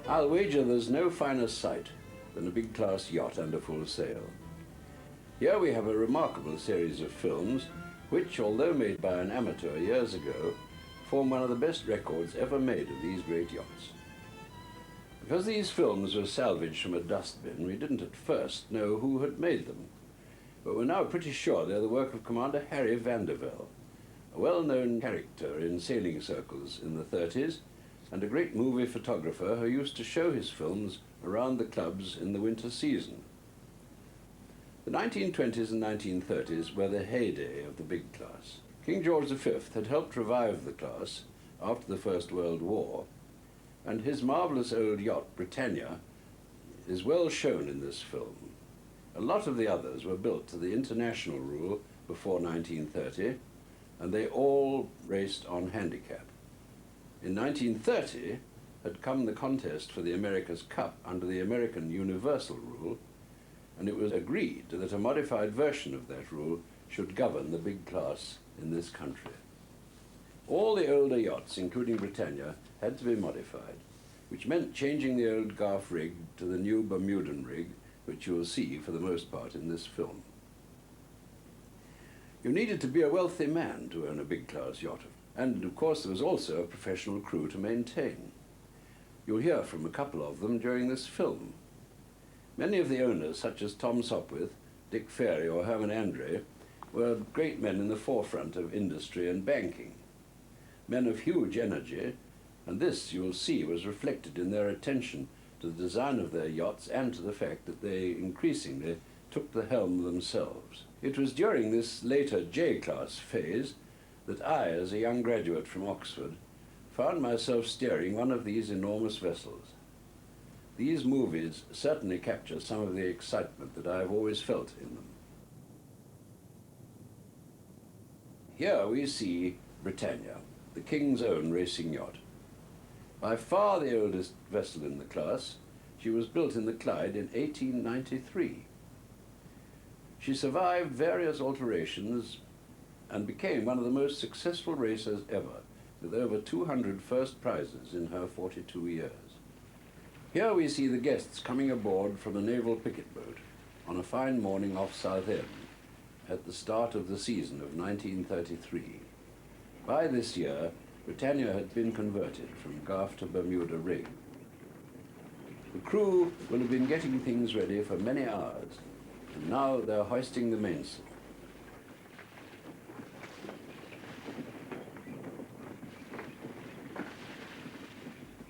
I'll wager there's no finer sight than a big class yacht under full sail. Here we have a remarkable series of films which, although made by an amateur years ago, form one of the best records ever made of these great yachts. Because these films were salvaged from a dustbin, we didn't at first know who had made them, but we're now pretty sure they're the work of Commander Harry Vandervelde, a well-known character in sailing circles in the 30s, and a great movie photographer who used to show his films around the clubs in the winter season. The 1920s and 1930s were the heyday of the big class. King George V had helped revive the class after the First World War, and his marvelous old yacht, Britannia, is well shown in this film. A lot of the others were built to the international rule before 1930, and they all raced on handicap. In 1930 had come the contest for the America's Cup under the American Universal Rule, and it was agreed that a modified version of that rule should govern the big class in this country. All the older yachts, including Britannia, had to be modified, which meant changing the old gaff rig to the new Bermudan rig, which you will see for the most part in this film. You needed to be a wealthy man to own a big class yacht, and of course there was also a professional crew to maintain. You'll hear from a couple of them during this film. Many of the owners, such as Tom Sopwith, Dick Ferry or Herman Andre, were great men in the forefront of industry and banking. Men of huge energy, and this, you will see, was reflected in their attention to the design of their yachts and to the fact that they increasingly took the helm themselves. It was during this later J-class phase that I, as a young graduate from Oxford, found myself steering one of these enormous vessels. These movies certainly capture some of the excitement that I have always felt in them. Here we see Britannia, the King's own racing yacht. By far the oldest vessel in the class, she was built in the Clyde in 1893. She survived various alterations and became one of the most successful racers ever, with over 200 first prizes in her 42 years. Here we see the guests coming aboard from a naval picket boat on a fine morning off Southend at the start of the season of 1933. By this year, Britannia had been converted from gaff to Bermuda rig. The crew will have been getting things ready for many hours, and now they're hoisting the mainsail.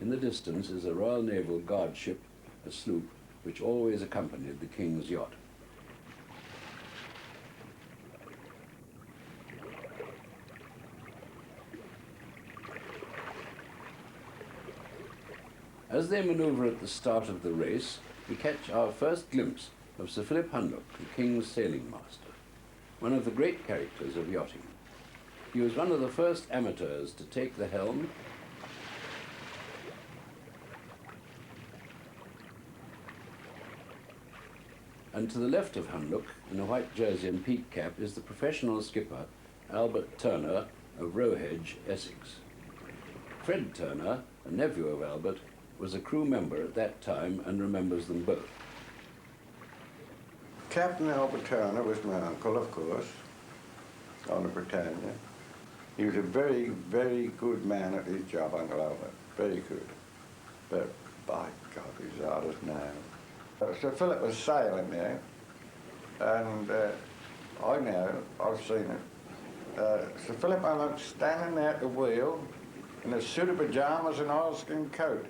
In the distance is a Royal Naval Guard ship, a sloop, which always accompanied the King's yacht. As they maneuver at the start of the race, we catch our first glimpse of Sir Philip Hunlock, the King's sailing master, one of the great characters of yachting. He was one of the first amateurs to take the helm, and to the left of Hunlock, in a white jersey and peak cap, is the professional skipper, Albert Turner of Rowhedge, Essex. Fred Turner, a nephew of Albert, was a crew member at that time and remembers them both. Captain Albert Turner was my uncle, of course, on the Britannia. He was a very, very good man at his job, Uncle Albert. Very good. But, by God, he's hard as nails. Sir Philip was sailing there, and I know, I've seen it. Sir Philip Hunlock standing there at the wheel in a suit of pajamas and oilskin coat.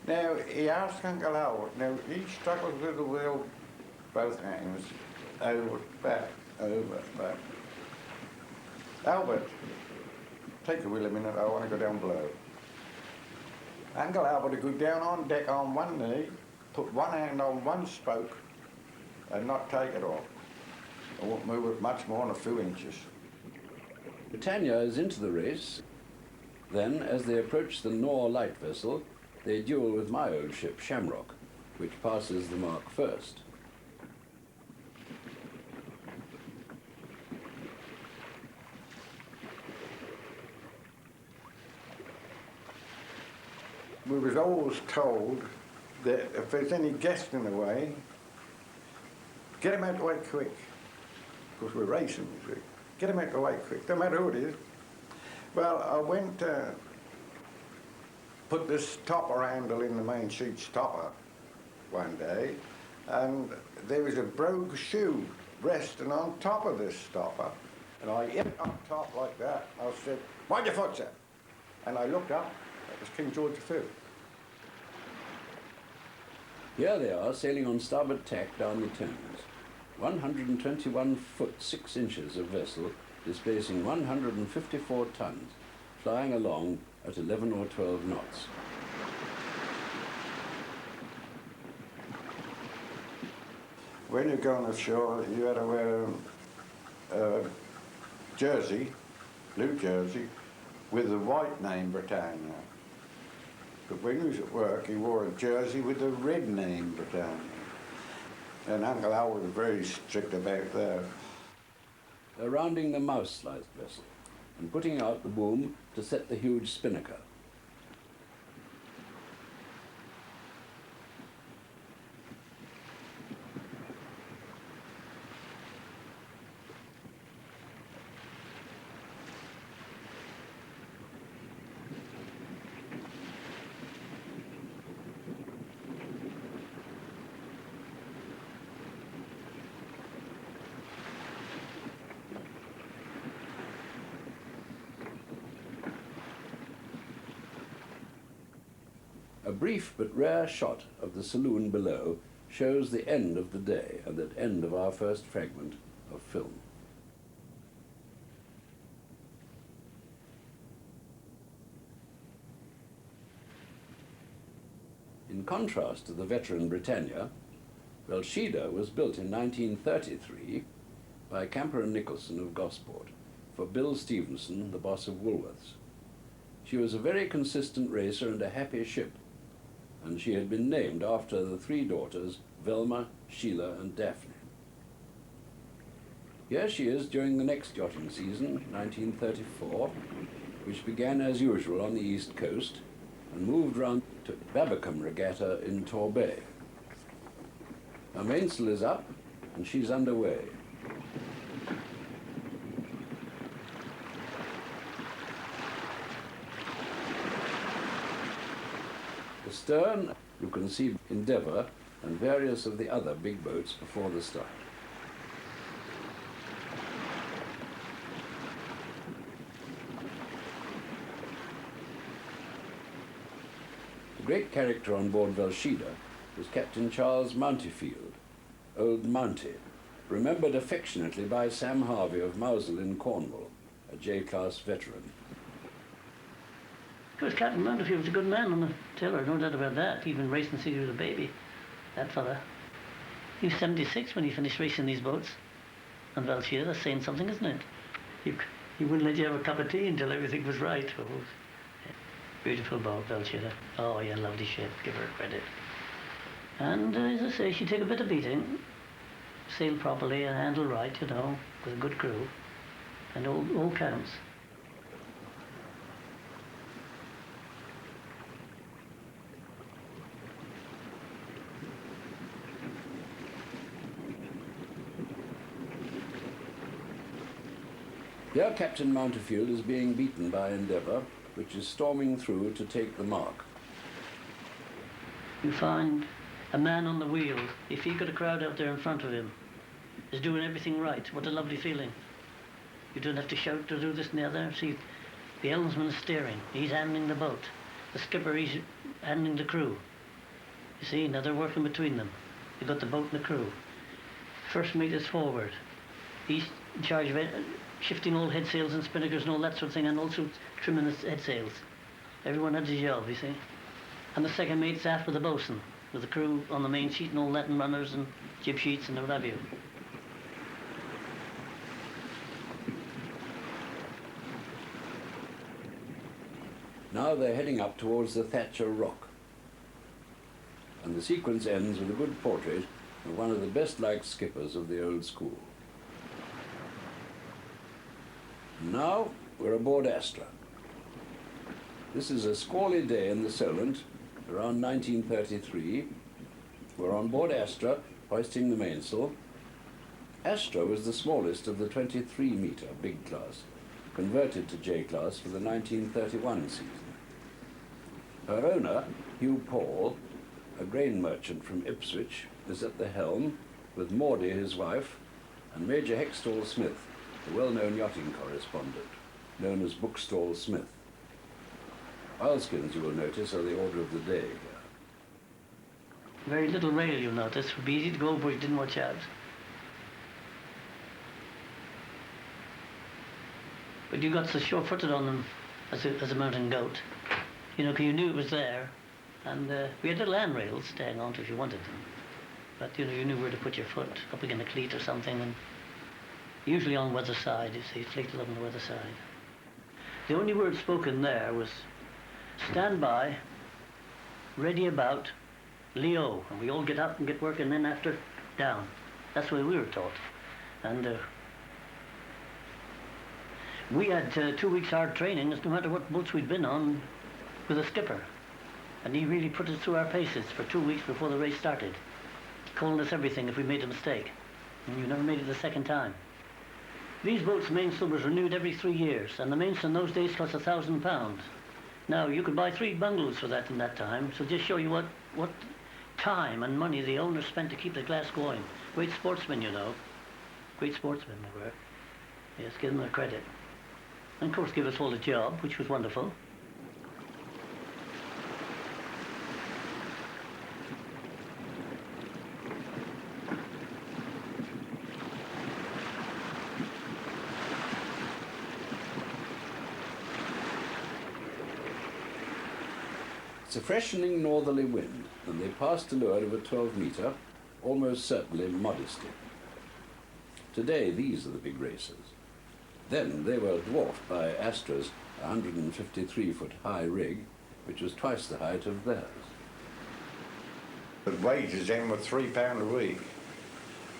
Now, he asked Uncle Albert, now he struggled with the wheel, both hands, over, back, back. Albert, take the wheel a minute, I want to go down below. Uncle Albert would go down on deck on one knee, put one hand on one spoke, and not take it off. I won't move it much more than a few inches. Britannia is into the race. Then, as they approach the Nore light vessel, they duel with my old ship, Shamrock, which passes the mark first. we was always told that if there's any guests in the way, get them out the way quick. Because we're racing, you see. Get them out the way quick, no matter who it is. Well, I went put this topper handle in the main sheet stopper one day, and there was a brogue shoe resting on top of this stopper. And I hit it up top like that. I said, "Mind your foot, sir." And I looked up, it was King George V. Here they are, sailing on starboard tack down the Thames. 121 foot 6 inches of vessel, displacing 154 tons, flying along at 11 or 12 knots. When you're going ashore, you had to wear a jersey, blue jersey, with the white name Britannia. But when he was at work, he wore a jersey with the red name Britannia. And Uncle Al was very strict about that. They're rounding the mouse-sliced vessel and putting out the boom to set the huge spinnaker. A brief but rare shot of the saloon below shows the end of the day and the end of our first fragment of film. In contrast to the veteran Britannia, Velsheda was built in 1933 by Camper and Nicholson of Gosport for Bill Stevenson, the boss of Woolworths. She was a very consistent racer and a happy ship, and she had been named after the 3 daughters, Velma, Sheila, and Daphne. Here she is during the next yachting season, 1934, which began as usual on the east coast and moved round to Babbacombe Regatta in Torbay. Her mainsail is up and she's underway. Astern, you can see Endeavour and various of the other big boats before the start. The great character on board Velsheda was Captain Charles Mountyfield, Old Mounty, remembered affectionately by Sam Harvey of Mousel in Cornwall, a J-class veteran. Of course, Captain Mountyfield was a good man on the tiller, no doubt about that. Even racing City with a baby, that fella. He was 76 when he finished racing these boats. And Velsheda, that's saying something, isn't it? He wouldn't let you have a cup of tea until everything was right. Oh, yeah. Beautiful boat, Velsheda. Oh, yeah, lovely ship, give her credit. And as I say, she took a bit of beating. Sailed properly and handled right, you know, with a good crew. And all counts. Here Captain Mountyfield is being beaten by Endeavour, which is storming through to take the mark. You find a man on the wheel, if he got a crowd out there in front of him, is doing everything right. What a lovely feeling. You don't have to shout to do this and the other. See, the helmsman is steering. He's handling the boat. The skipper, he's handling the crew. You see, now they're working between them. You've got the boat and the crew. First mate is forward. He's in charge of shifting all head sails and spinnakers and all that sort of thing, and also trimming the head sails. Everyone has his job, you see. And the second mate's aft with the bosun, with the crew on the main sheet and all that, and runners and jib sheets and what have you. Now they're heading up towards the Thatcher Rock. And the sequence ends with a good portrait of one of the best-liked skippers of the old school. Now we're aboard Astra. This is a squally day in the Solent, around 1933, were on board Astra, hoisting the mainsail. Astra was the smallest of the 23-metre big class, converted to J-class for the 1931 season. Her owner, Hugh Paul, a grain merchant from Ipswich, is at the helm, with Maudie, his wife, and Major Hextall Smith, the well-known yachting correspondent, known as Bookstall Smith. Oilskins, you will notice, are the order of the day here. Very little rail, you'll notice. It would be easy to go over if you didn't watch out. But you got so sure-footed on them as a mountain goat. You know, because you knew it was there. And we had little handrails staying on to if you wanted them. But, you know, you knew where to put your foot, up against a cleat or something. And usually on the weather side, you see, fleeted up on the weather side. The only word spoken there was, stand by, ready about, Leo. And we all get up and get working, then after, down. That's the way we were taught. And we had 2 weeks hard training, no matter what boats we'd been on, with a skipper. And he really put us through our paces for 2 weeks before the race started. Calling us everything if we made a mistake. And you never made it the second time. These boats' mainsail was renewed every 3 years, and the mainsail in those days cost £1,000. Now, you could buy 3 bungalows for that in that time, so just show you what time and money the owners spent to keep the class going. Great sportsmen, you know. Great sportsmen they were. Yes, give them their credit. And of course give us all a job, which was wonderful. It's a freshening northerly wind, and they passed to leeward of a 12-metre, almost certainly Modesty. Today, these are the big racers. Then they were dwarfed by Astra's 153-foot high rig, which was twice the height of theirs. The wages then were £3 a week,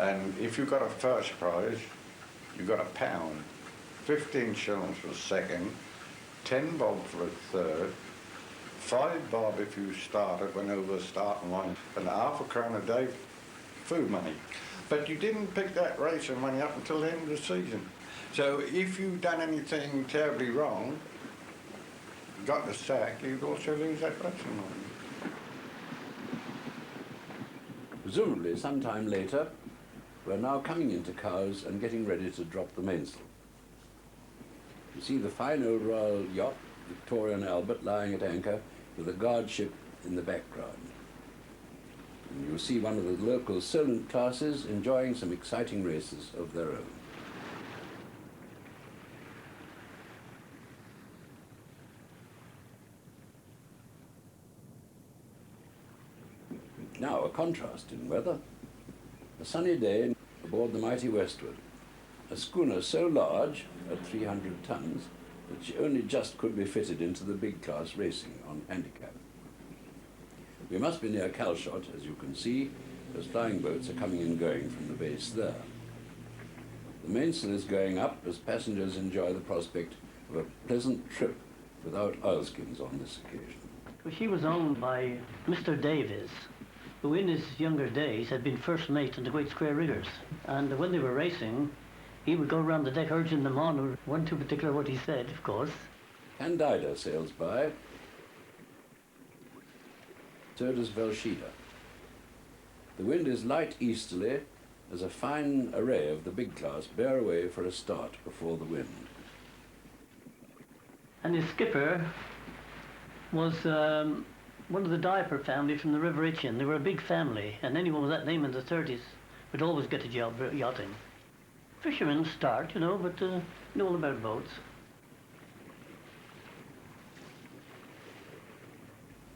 and if you got a first prize, you got £1, 15 shillings for the second, 10 bob for the third, 5 bob if you started, went over the starting line, and £0.50 a day food money. But you didn't pick that racing money up until the end of the season. So if you'd done anything terribly wrong, got the sack, you'd also lose that racing money. Presumably, sometime later, we're now coming into Cowes and getting ready to drop the mainsail. You see the fine old Royal yacht, Victoria and Albert, lying at anchor with a guard ship in the background. And you'll see one of the local Solent classes enjoying some exciting races of their own. Now, a contrast in weather. A sunny day aboard the mighty Westward. A schooner so large, at 300 tons, that she only just could be fitted into the big class racing on handicap. We must be near Calshot, as you can see, as flying boats are coming and going from the base there. The mainsail is going up as passengers enjoy the prospect of a pleasant trip without oilskins on this occasion. She was owned by Mr. Davies, who in his younger days had been first mate in the Great Square Riggers. And when they were racing, he would go around the deck urging them on. Wasn't too particular what he said, of course. Candida sails by. So does Velshida. The wind is light easterly as a fine array of the big class bear away for a start before the wind. And his skipper was one of the Diaper family from the River Itchen. They were a big family, and anyone with that name in the 30s would always get a job yachting. Fishermen start, you know, but know all about boats.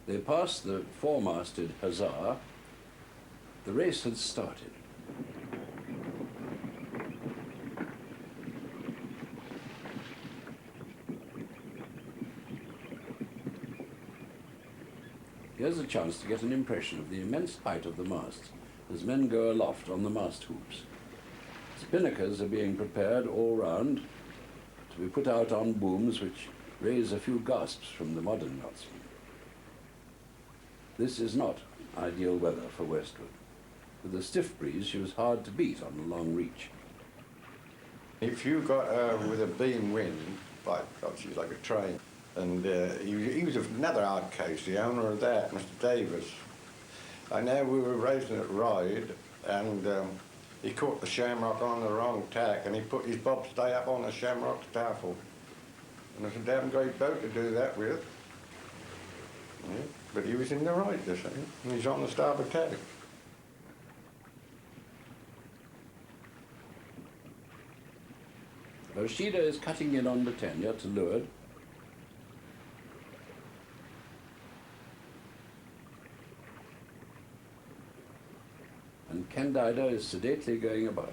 They passed the four-masted Hussar. The race had started. Here's a chance to get an impression of the immense height of the masts as men go aloft on the mast hoops. Spinnakers are being prepared all round to be put out on booms which raise a few gasps from the modern yachtsmen. This is not ideal weather for westward. With a stiff breeze, she was hard to beat on a long reach. If you got her with a beam wind, like obviously like a train, and he was another hard case, the owner of that, Mr. Davis. I know we were racing at Ryde, and he caught the shamrock on the wrong tack, and he put his bobstay up on the shamrock's taffel. And it's a damn great boat to do that with. Yeah, but he was in the right this thing, and he's on the starboard tack. Oshida is cutting in on Britannia to leeward. And Candida is sedately going about.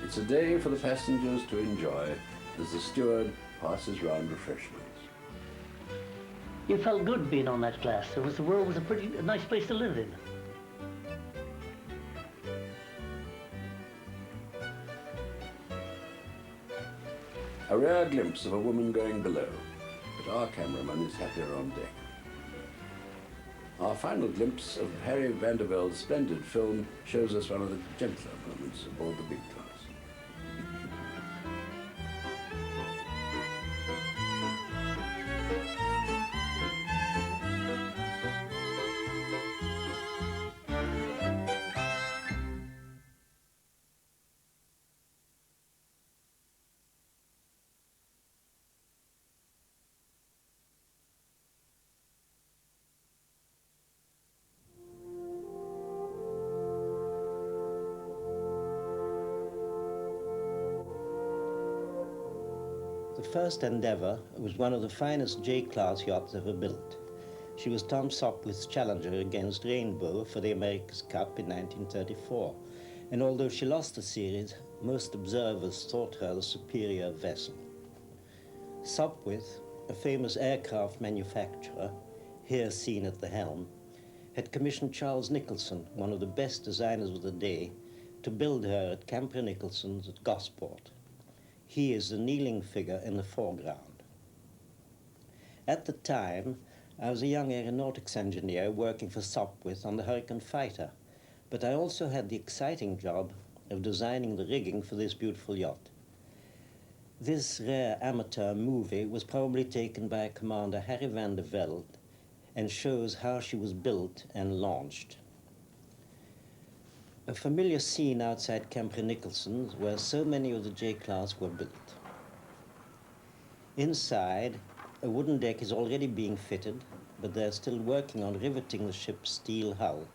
It's a day for the passengers to enjoy as the steward passes round refreshments. You felt good being on that class. The world was a nice place to live in. A rare glimpse of a woman going below, but our cameraman is happier on deck. Our final glimpse of Harry Vandervelde's splendid film shows us one of the gentler moments aboard the big class. The first Endeavour was one of the finest J-class yachts ever built. She was Tom Sopwith's challenger against Rainbow for the America's Cup in 1934, and although she lost the series, most observers thought her the superior vessel. Sopwith, a famous aircraft manufacturer, here seen at the helm, had commissioned Charles Nicholson, one of the best designers of the day, to build her at Camper Nicholson's at Gosport. He is the kneeling figure in the foreground. At the time, I was a young aeronautics engineer working for Sopwith on the Hurricane Fighter, but I also had the exciting job of designing the rigging for this beautiful yacht. This rare amateur movie was probably taken by Commander Harry Vandervelde and shows how she was built and launched. A familiar scene outside Camper Nicholson's where so many of the J-class were built. Inside, a wooden deck is already being fitted, but they're still working on riveting the ship's steel hull.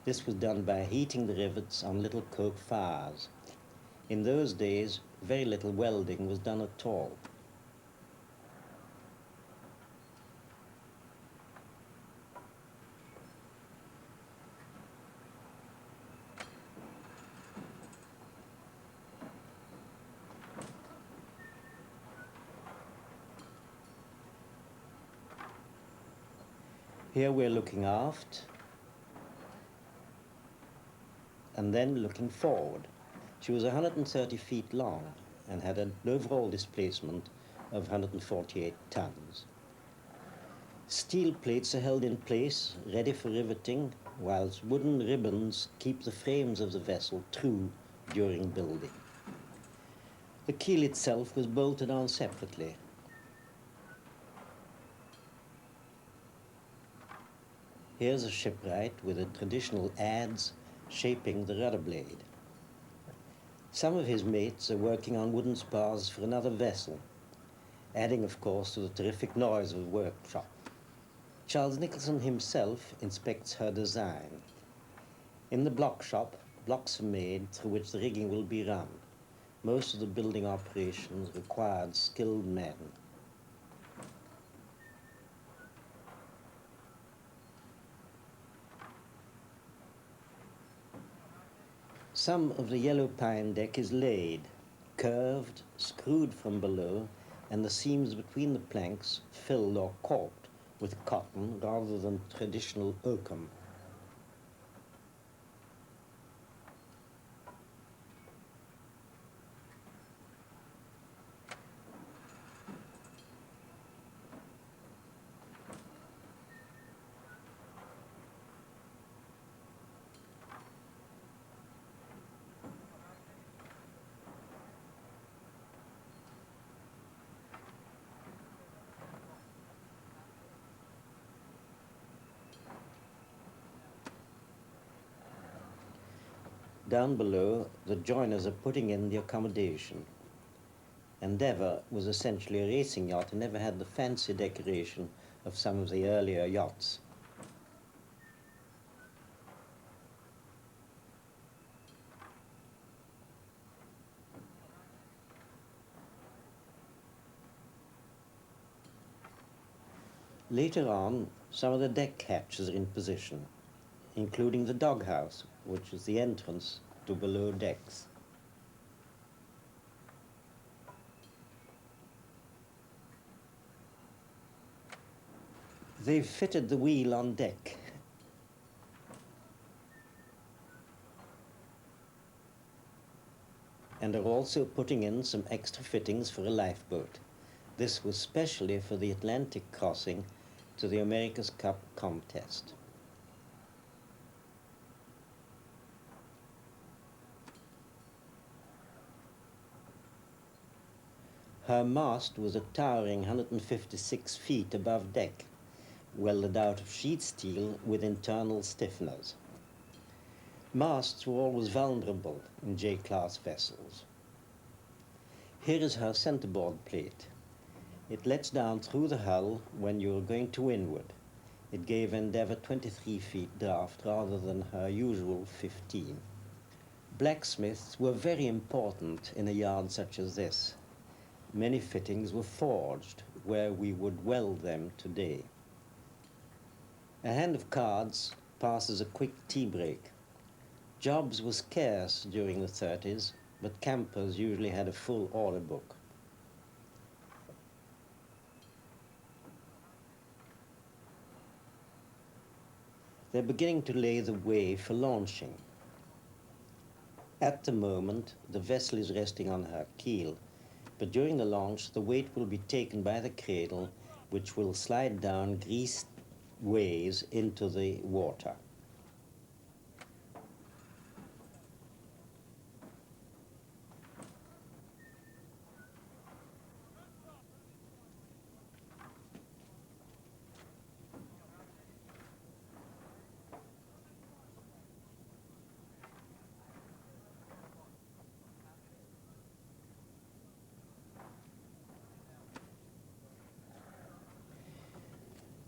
This was done by heating the rivets on little coke fires. In those days, very little welding was done at all. Here we're looking aft, and then looking forward. She was 130 feet long and had an overall displacement of 148 tons. Steel plates are held in place, ready for riveting, whilst wooden ribbons keep the frames of the vessel true during building. The keel itself was bolted on separately. Here's a shipwright with a traditional adze shaping the rudder blade. Some of his mates are working on wooden spars for another vessel, adding, of course, to the terrific noise of the workshop. Charles Nicholson himself inspects her design. In the block shop, blocks are made through which the rigging will be run. Most of the building operations required skilled men. Some of the yellow pine deck is laid, curved, screwed from below, and the seams between the planks filled or caulked with cotton rather than traditional oakum. Down below, the joiners are putting in the accommodation. Endeavour was essentially a racing yacht and never had the fancy decoration of some of the earlier yachts. Later on, some of the deck hatches are in position, including the doghouse, which is the entrance to below decks. They've fitted the wheel on deck. And are also putting in some extra fittings for a lifeboat. This was specially for the Atlantic crossing to the America's Cup contest. Her mast was a towering 156 feet above deck, welded out of sheet steel with internal stiffeners. Masts were always vulnerable in J-class vessels. Here is her centerboard plate. It lets down through the hull when you are going to windward. It gave Endeavour 23 feet draft rather than her usual 15. Blacksmiths were very important in a yard such as this. Many fittings were forged where we would weld them today. A hand of cards passes a quick tea break. Jobs were scarce during the 30s, but campers usually had a full order book. They're beginning to lay the way for launching. At the moment, the vessel is resting on her keel, but during the launch, the weight will be taken by the cradle, which will slide down greased ways into the water.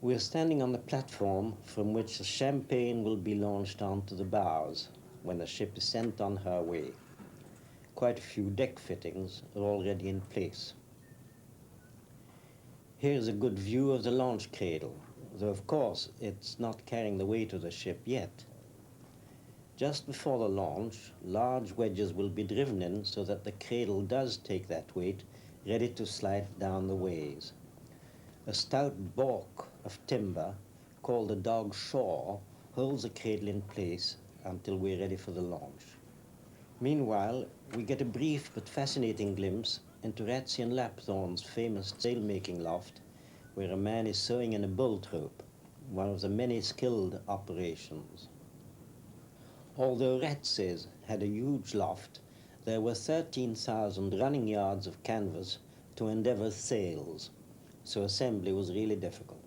We're standing on the platform from which the champagne will be launched onto the bows when the ship is sent on her way. Quite a few deck fittings are already in place. Here's a good view of the launch cradle, though of course it's not carrying the weight of the ship yet. Just before the launch, large wedges will be driven in so that the cradle does take that weight, ready to slide down the ways. A stout balk of timber, called a dog shore, holds the cradle in place until we're ready for the launch. Meanwhile, we get a brief but fascinating glimpse into Ratzian Lapthorne's famous sail-making loft, where a man is sewing in a bolt rope, one of the many skilled operations. Although Ratzes had a huge loft, there were 13,000 running yards of canvas to Endeavour's sails, so assembly was really difficult.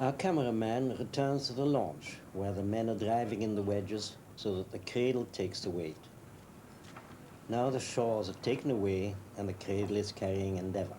Our cameraman returns to the launch, where the men are driving in the wedges so that the cradle takes the weight. Now the shores are taken away and the cradle is carrying Endeavour.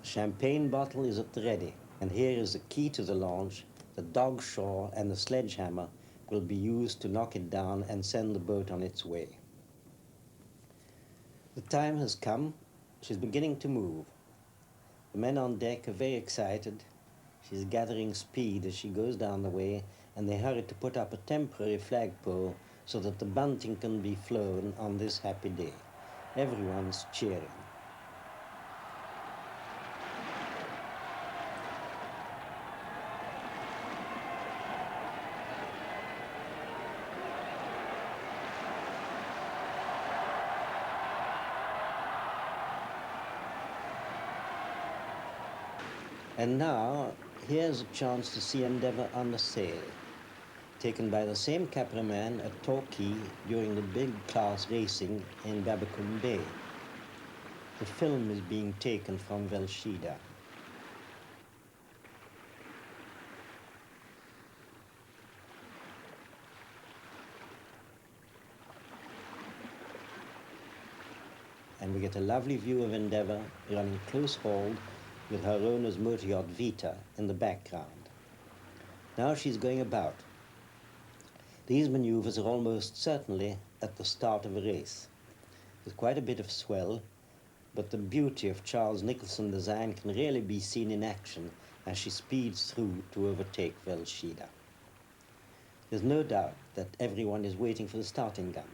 The champagne bottle is at the ready, and here is the key to the launch. The dog shore and the sledgehammer will be used to knock it down and send the boat on its way. The time has come. She's beginning to move. The men on deck are very excited. She's gathering speed as she goes down the way, and they hurry to put up a temporary flagpole so that the bunting can be flown on this happy day. Everyone's cheering. And now, here's a chance to see Endeavour under sail, taken by the same cameraman at Torquay during the big class racing in Babbacombe Bay. The film is being taken from Velshida. And we get a lovely view of Endeavour running close hauled with her owner's motor yacht Vita in the background. Now she's going about. These maneuvers are almost certainly at the start of a race. There's quite a bit of swell, but the beauty of Charles Nicholson's design can really be seen in action as she speeds through to overtake Velshida. There's no doubt that everyone is waiting for the starting gun.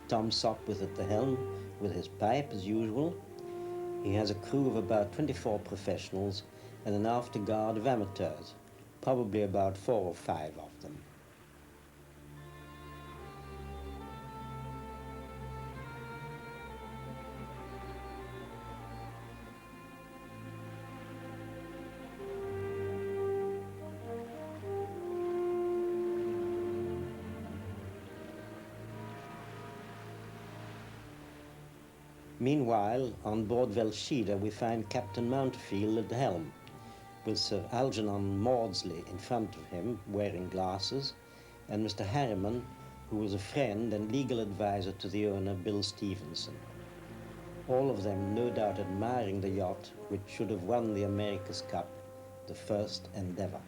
Tom Sopwith at the helm with his pipe as usual. He has a crew of about 24 professionals and an after guard of amateurs, probably about 4 or 5 of them. Meanwhile, on board Velshida, we find Captain Mountfield at the helm, with Sir Algernon Maudsley in front of him, wearing glasses, and Mr. Harriman, who was a friend and legal advisor to the owner, Bill Stevenson. All of them no doubt admiring the yacht which should have won the America's Cup, the first Endeavour.